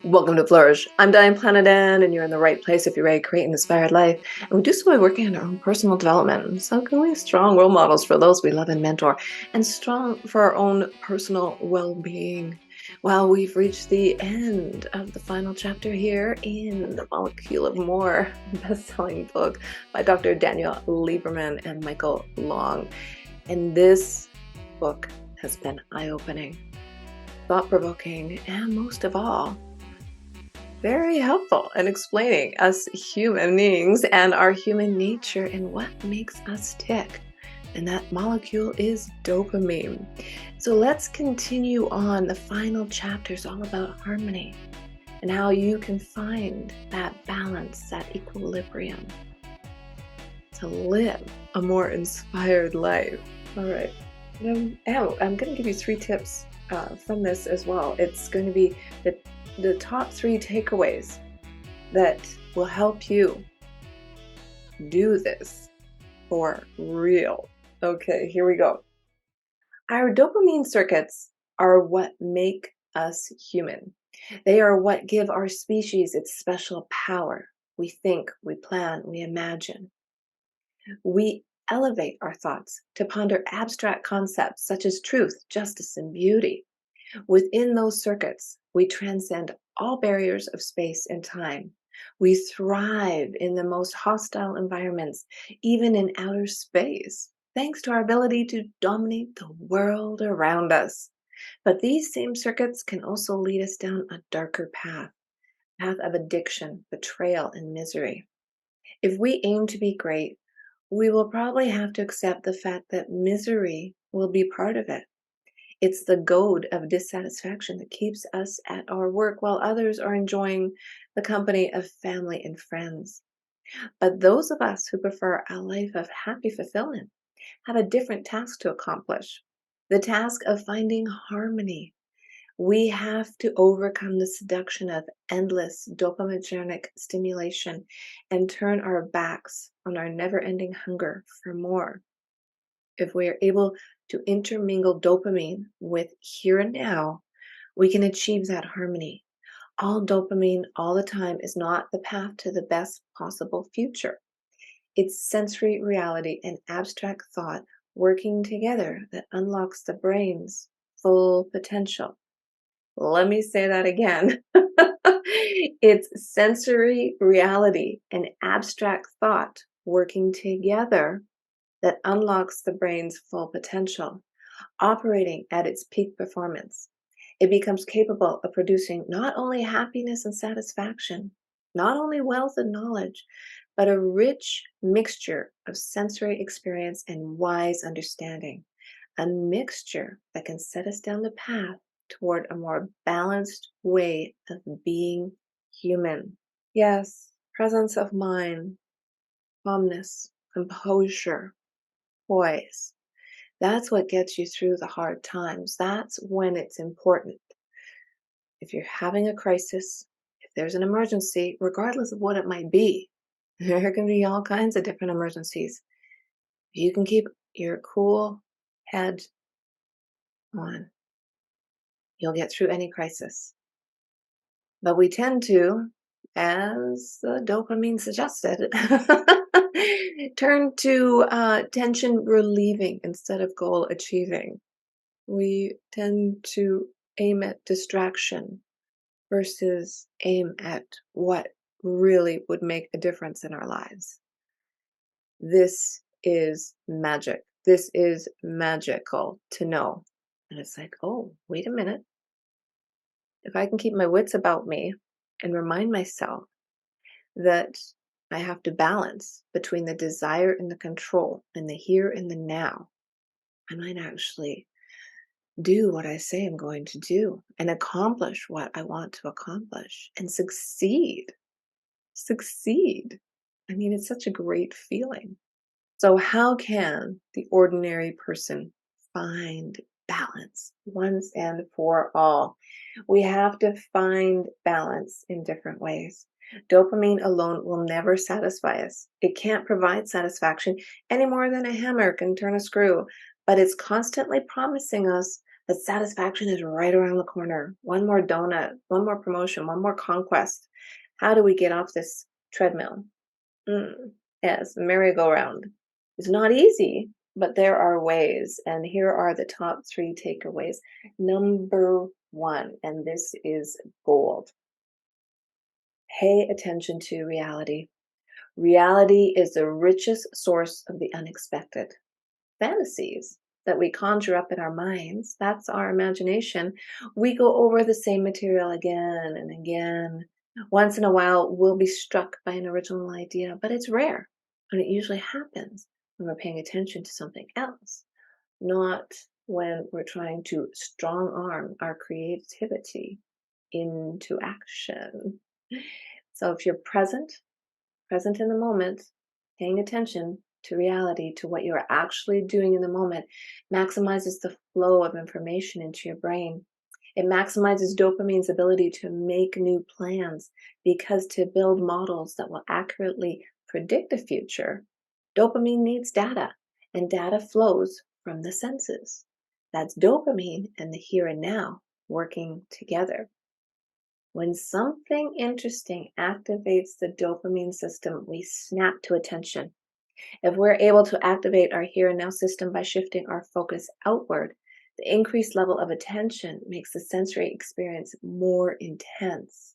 Welcome to Flourish. I'm Diane Planidin, and you're in the right place if you're ready to create an inspired life. And we do so by working on our own personal development. So can we be strong role models for those we love and mentor, and strong for our own personal well-being. Well, we've reached the end of the final chapter here in The Molecule of More, best-selling book by Dr. Daniel Lieberman and Michael Long. And this book has been eye-opening, thought-provoking, and most of all, very helpful in explaining us human beings and our human nature and what makes us tick. And that molecule is dopamine. So let's continue on. The final chapter is all about harmony and how you can find that balance, that equilibrium to live a more inspired life. All right. I'm going to give you 3 tips from this as well. It's going to be the top 3 takeaways that will help you do this for real. Okay, here we go. Our dopamine circuits are what make us human. They are what give our species its special power. We think, we plan, we imagine. We elevate our thoughts to ponder abstract concepts such as truth, justice, and beauty. Within those circuits, we transcend all barriers of space and time. We thrive in the most hostile environments, even in outer space, thanks to our ability to dominate the world around us. But these same circuits can also lead us down a darker path of addiction, betrayal, and misery. If we aim to be great, we will probably have to accept the fact that misery will be part of it. It's the goad of dissatisfaction that keeps us at our work while others are enjoying the company of family and friends. But those of us who prefer a life of happy fulfillment have a different task to accomplish, the task of finding harmony. We have to overcome the seduction of endless dopaminergic stimulation and turn our backs on our never-ending hunger for more. If we are able to intermingle dopamine with here and now, we can achieve that harmony. All dopamine all the time is not the path to the best possible future. It's sensory reality and abstract thought working together that unlocks the brain's full potential. Let me say that again. It's sensory reality and abstract thought working together that unlocks the brain's full potential, operating at its peak performance. It becomes capable of producing not only happiness and satisfaction, not only wealth and knowledge, but a rich mixture of sensory experience and wise understanding, a mixture that can set us down the path toward a more balanced way of being human. Yes, presence of mind, calmness, composure, poise. That's what gets you through the hard times. That's when it's important. If you're having a crisis, if there's an emergency, regardless of what it might be, there can be all kinds of different emergencies. You can keep your cool head on. You'll get through any crisis. But we tend to, as the dopamine suggested, turn to tension relieving instead of goal achieving. We tend to aim at distraction versus aim at what really would make a difference in our lives. This is magic. This is magical to know. And it's like, oh, wait a minute. If I can keep my wits about me and remind myself that I have to balance between the desire and the control and the here and the now, I might actually do what I say I'm going to do and accomplish what I want to accomplish and succeed. Succeed. I mean, it's such a great feeling. So, how can the ordinary person find balance once and for all? We have to find balance in different ways. Dopamine alone will never satisfy us. It can't provide satisfaction any more than a hammer can turn a screw, but it's constantly promising us But satisfaction is right around the corner. One more donut, one more promotion, one more conquest. How do we get off this treadmill? Mm, yes, merry-go-round. It's not easy, but there are ways. And here are the top three takeaways. Number one, and this is gold. Pay attention to reality. Reality is the richest source of the unexpected. Fantasies that we conjure up in our minds, that's our imagination. We go over the same material again and again. Once in a while, we'll be struck by an original idea, but it's rare. And it usually happens when we're paying attention to something else, not when we're trying to strong arm our creativity into action. So if you're present in the moment, paying attention to reality, to what you're actually doing in the moment, maximizes the flow of information into your brain. It maximizes dopamine's ability to make new plans because to build models that will accurately predict the future, dopamine needs data, and data flows from the senses. That's dopamine and the here and now working together. When something interesting activates the dopamine system, we snap to attention. If we're able to activate our here and now system by shifting our focus outward, the increased level of attention makes the sensory experience more intense.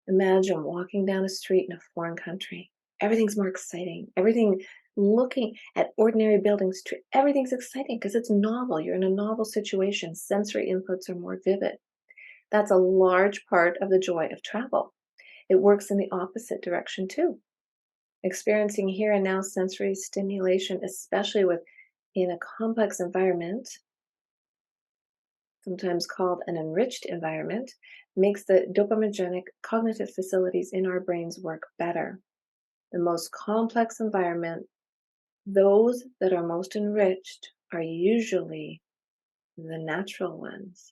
Imagine walking down a street in a foreign country. Everything's more exciting. Everything looking at ordinary buildings, everything's exciting because it's novel. You're in a novel situation. Sensory inputs are more vivid. That's a large part of the joy of travel. It works in the opposite direction too. Experiencing here and now sensory stimulation, especially in a complex environment, sometimes called an enriched environment, makes the dopaminergic cognitive facilities in our brains work better. The most complex environment, those that are most enriched, are usually the natural ones.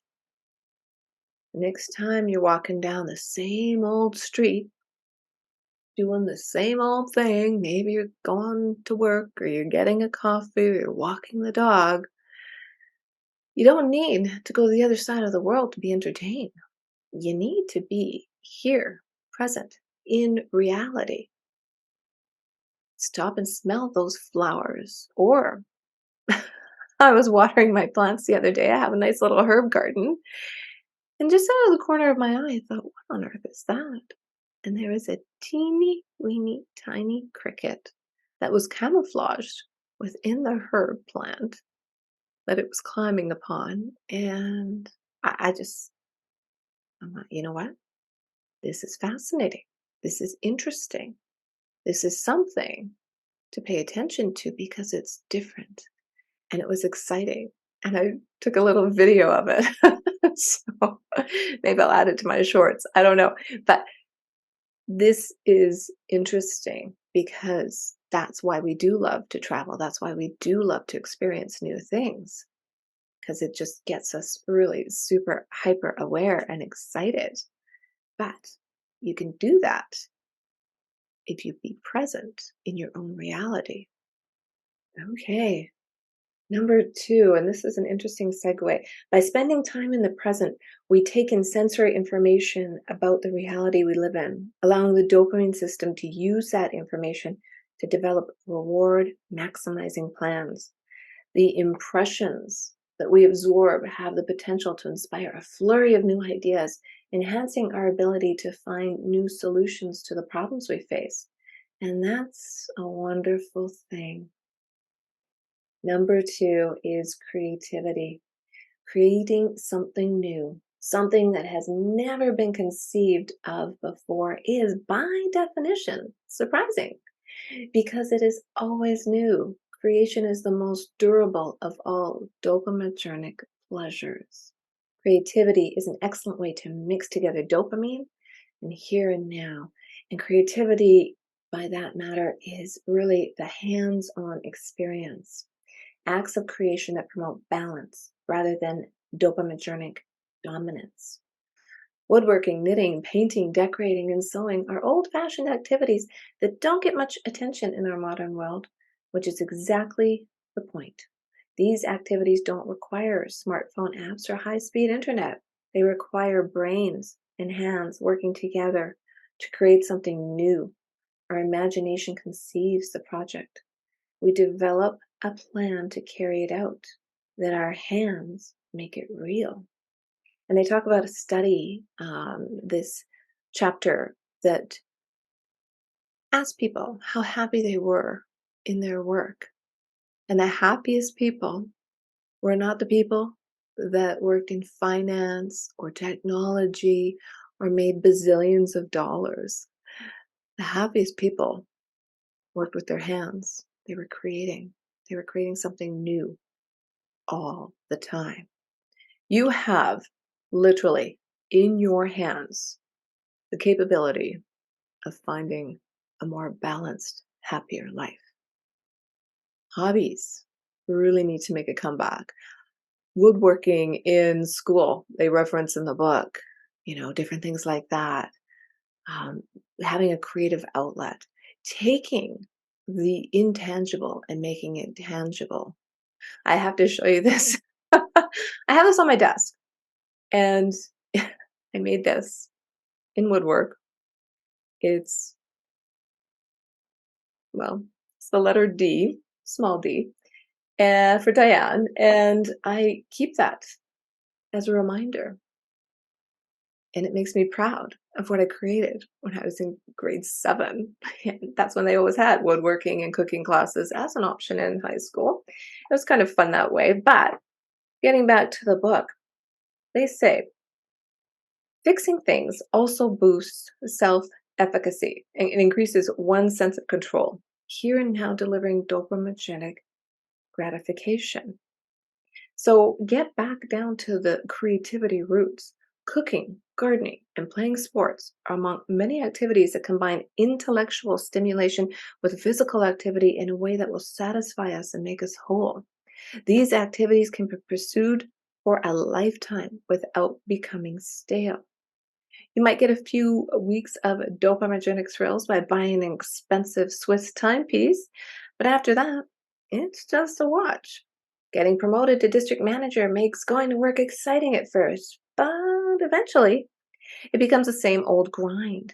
Next time you're walking down the same old street, doing the same old thing, maybe you're going to work or you're getting a coffee or you're walking the dog, you don't need to go to the other side of the world to be entertained. You need to be here, present, in reality. Stop and smell those flowers. Or I was watering my plants the other day. I have a nice little herb garden. And just out of the corner of my eye, I thought, what on earth is that? And there was a teeny weeny tiny cricket that was camouflaged within the herb plant that it was climbing upon. And I'm like, you know what? This is fascinating. This is interesting. This is something to pay attention to because it's different. And it was exciting. And I took a little video of it. So maybe I'll add it to my shorts. I don't know. But this is interesting because that's why we do love to travel. That's why we do love to experience new things, because it just gets us really super hyper aware and excited. But you can do that if you be present in your own reality. Okay. Number two, and this is an interesting segue. By spending time in the present, we take in sensory information about the reality we live in, allowing the dopamine system to use that information to develop reward maximizing plans. The impressions that we absorb have the potential to inspire a flurry of new ideas, enhancing our ability to find new solutions to the problems we face. And that's a wonderful thing. Number two is creativity. Creating something new, something that has never been conceived of before, is by definition surprising because it is always new. Creation is the most durable of all dopaminergic pleasures. Creativity is an excellent way to mix together dopamine and here and now. And creativity, by that matter, is really the hands-on experience. Acts of creation that promote balance rather than dopaminergic dominance. Woodworking, knitting, painting, decorating, and sewing are old-fashioned activities that don't get much attention in our modern world, which is exactly the point. These activities don't require smartphone apps or high-speed internet. They require brains and hands working together to create something new. Our imagination conceives the project. We develop a plan to carry it out. Then our hands make it real. And they talk about a study, this chapter, that asked people how happy they were in their work. And the happiest people were not the people that worked in finance or technology or made bazillions of dollars. The happiest people worked with their hands. They were creating. They were creating something new all the time. You have literally in your hands the capability of finding a more balanced, happier life. Hobbies really need to make a comeback. Woodworking in school, they reference in the book, different things like that. Um, Having a creative outlet, taking the intangible and making it tangible. I have to show you this. I have this on my desk, and I made this in woodwork. It's, well, it's the letter D, small d, for Diane, and I keep that as a reminder. And it makes me proud of what I created when I was in grade 7. And that's when they always had woodworking and cooking classes as an option in high school. It was kind of fun that way. But getting back to the book, they say fixing things also boosts self-efficacy and it increases one's sense of control. Here and now delivering dopaminergic gratification. So get back down to the creativity roots. Cooking, gardening, and playing sports are among many activities that combine intellectual stimulation with physical activity in a way that will satisfy us and make us whole. These activities can be pursued for a lifetime without becoming stale. You might get a few weeks of dopaminergic thrills by buying an expensive Swiss timepiece, but after that, it's just a watch. Getting promoted to district manager makes going to work exciting at first, but eventually it becomes the same old grind.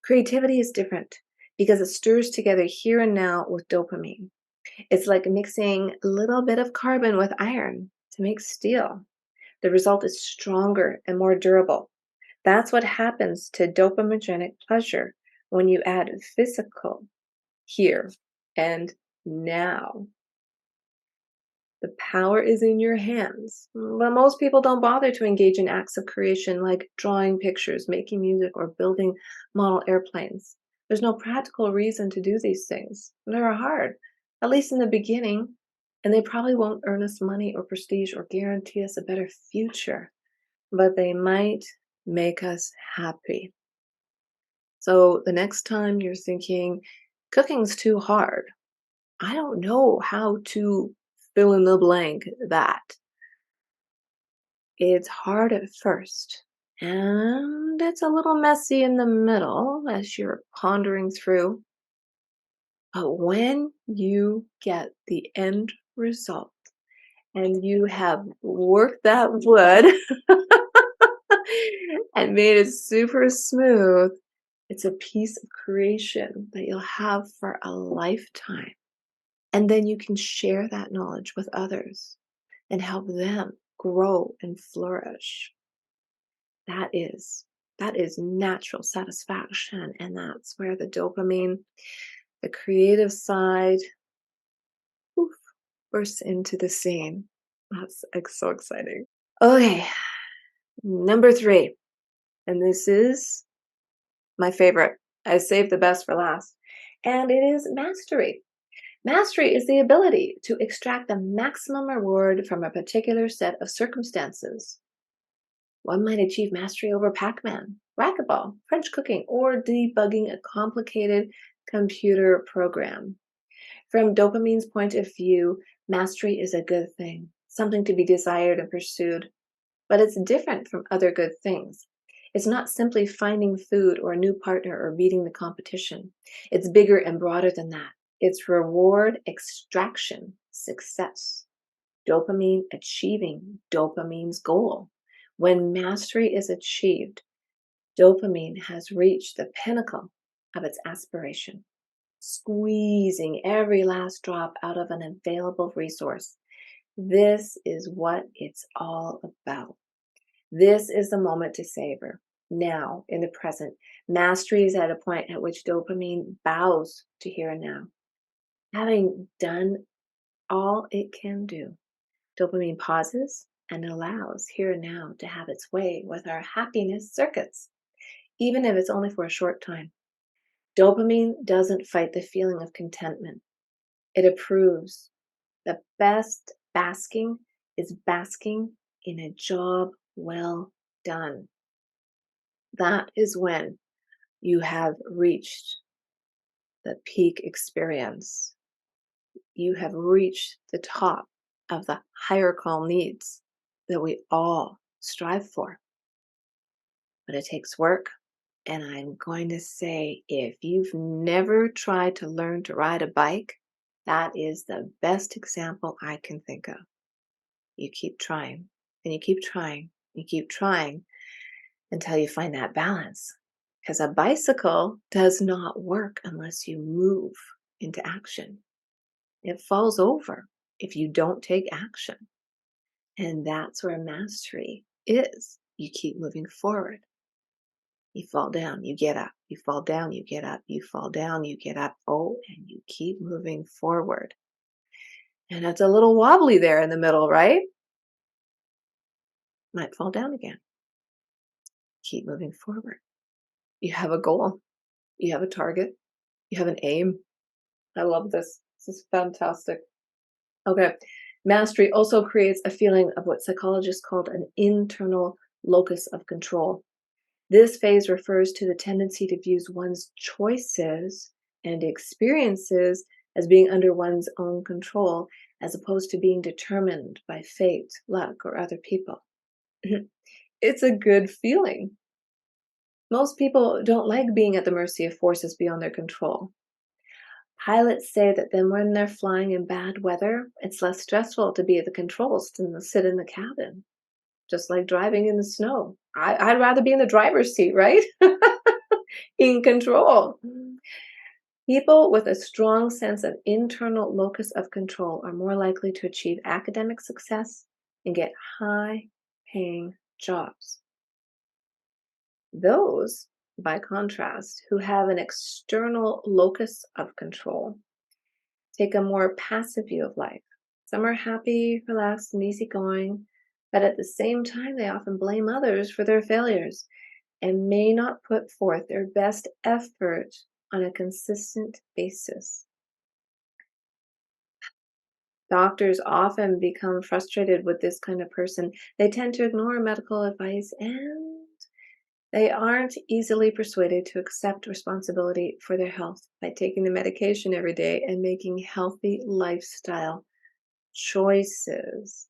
Creativity is different because it stirs together here and now with dopamine. It's like mixing a little bit of carbon with iron to make steel. The result is stronger and more durable. That's what happens to dopaminergic pleasure when you add physical here and now. The power is in your hands. But most people don't bother to engage in acts of creation like drawing pictures, making music, or building model airplanes. There's no practical reason to do these things. They're hard, at least in the beginning, and they probably won't earn us money or prestige or guarantee us a better future, but they might make us happy. So the next time you're thinking, cooking's too hard, I don't know how to fill in the blank that. It's hard at first, and it's a little messy in the middle as you're pondering through. But when you get the end result and you have worked that wood and made it super smooth, it's a piece of creation that you'll have for a lifetime. And then you can share that knowledge with others and help them grow and flourish. That is natural satisfaction. And that's where the dopamine, the creative side, oof, bursts into the scene. That's so exciting. Okay, number 3. And this is my favorite. I saved the best for last. And it is mastery. Mastery is the ability to extract the maximum reward from a particular set of circumstances. One might achieve mastery over Pac-Man, racquetball, French cooking, or debugging a complicated computer program. From dopamine's point of view, mastery is a good thing, something to be desired and pursued. But it's different from other good things. It's not simply finding food or a new partner or beating the competition. It's bigger and broader than that. It's reward extraction success. Dopamine achieving dopamine's goal. When mastery is achieved, dopamine has reached the pinnacle of its aspiration, squeezing every last drop out of an available resource. This is what it's all about. This is the moment to savor. Now, in the present, mastery is at a point at which dopamine bows to here and now. Having done all it can do, dopamine pauses and allows here and now to have its way with our happiness circuits, even if it's only for a short time. Dopamine doesn't fight the feeling of contentment. It approves. The best basking is basking in a job well done. That is when you have reached the peak experience. You have reached the top of the higher call needs that we all strive for. But it takes work. And I'm going to say, if you've never tried to learn to ride a bike, that is the best example I can think of. You keep trying, and you keep trying, you keep trying until you find that balance. Because a bicycle does not work unless you move into action. It falls over if you don't take action. And that's where mastery is. You keep moving forward. You fall down, you get up. You fall down, you get up. You fall down, you get up. Oh, and you keep moving forward. And it's a little wobbly there in the middle, right? Might fall down again. Keep moving forward. You have a goal. You have a target. You have an aim. I love this. This is fantastic. Okay. Mastery also creates a feeling of what psychologists call an internal locus of control. This phase refers to the tendency to view one's choices and experiences as being under one's own control, as opposed to being determined by fate, luck, or other people. It's a good feeling. Most people don't like being at the mercy of forces beyond their control. Pilots say that then when they're flying in bad weather, it's less stressful to be at the controls than to sit in the cabin. Just like driving in the snow. I'd rather be in the driver's seat, right? In control. People with a strong sense of internal locus of control are more likely to achieve academic success and get high-paying jobs. Those, by contrast, who have an external locus of control take a more passive view of life. Some are happy, relaxed, and easygoing, but at the same time, they often blame others for their failures and may not put forth their best effort on a consistent basis. Doctors often become frustrated with this kind of person. They tend to ignore medical advice and they aren't easily persuaded to accept responsibility for their health by taking the medication every day and making healthy lifestyle choices.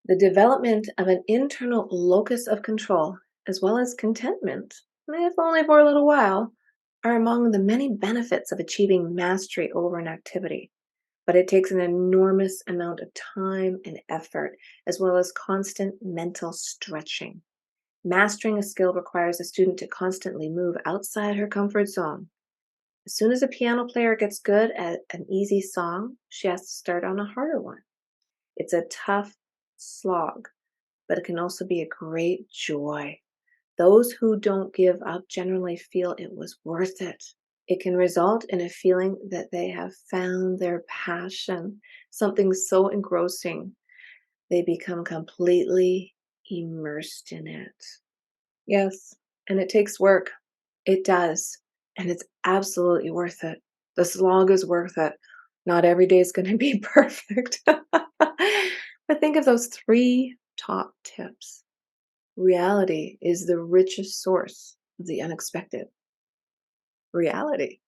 The development of an internal locus of control, as well as contentment, if only for a little while, are among the many benefits of achieving mastery over an activity. But it takes an enormous amount of time and effort, as well as constant mental stretching. Mastering a skill requires a student to constantly move outside her comfort zone. As soon as a piano player gets good at an easy song, she has to start on a harder one. It's a tough slog, but it can also be a great joy. Those who don't give up generally feel it was worth it. It can result in a feeling that they have found their passion, something so engrossing, they become completely immersed in it. Yes, and it takes work. It does. And it's absolutely worth it. The slog is worth it. Not every day is going to be perfect. But think of those 3 top tips. Reality is the richest source of the unexpected. Reality.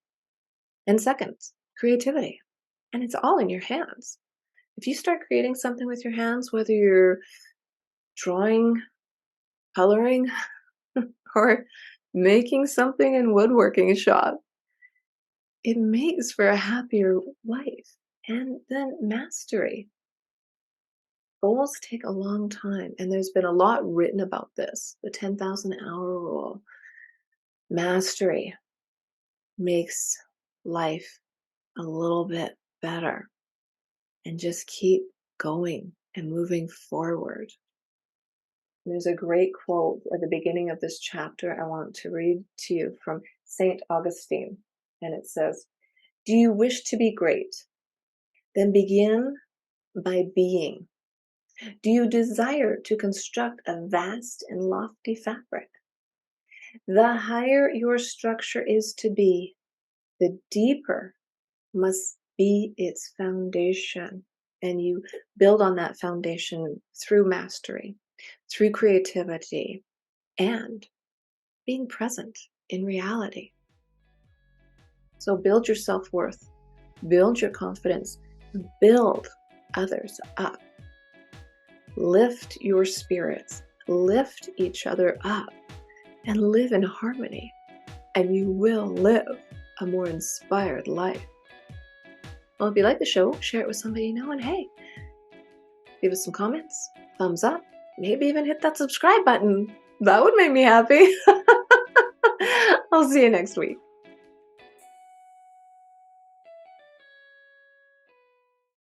And second, creativity. And it's all in your hands. If you start creating something with your hands, whether you're drawing, coloring, or making something in woodworking shop, it makes for a happier life and then mastery. Goals take a long time, and there's been a lot written about this. The 10,000-hour rule. Mastery makes life a little bit better, and just keep going and moving forward. There's a great quote at the beginning of this chapter I want to read to you from St. Augustine, and it says, "Do you wish to be great? Then begin by being. Do you desire to construct a vast and lofty fabric? The higher your structure is to be, the deeper must be its foundation." And you build on that foundation through mastery, through creativity, and being present in reality. So build your self-worth, build your confidence, build others up. Lift your spirits, lift each other up, and live in harmony. And you will live a more inspired life. Well, if you like the show, share it with somebody you know, and hey, give us some comments, thumbs up, maybe even hit that subscribe button. That would make me happy. I'll see you next week.